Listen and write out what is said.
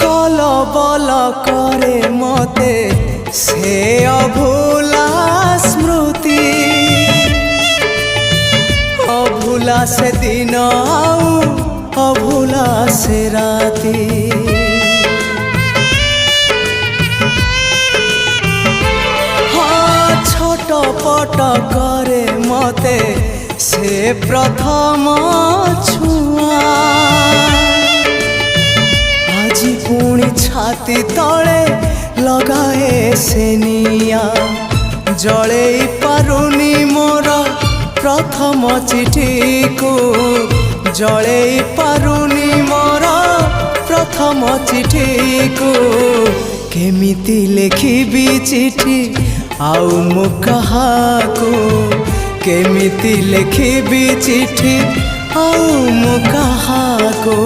कल बल करे मते से अभूला स्मृति अभूला से दिन आउ अभूला से राती हाँ छोट पट करे मते से प्रथम छुआ आजी पुणी छाती तले लगाए से निया जले पारुनी मोर प्रथम चिठी को जले पारुनी मोर प्रथम चिठी को केमिति लिखिबी चिठी आउ मु काहाको केमिति लिखिबी चिठी आउ मु काहाको।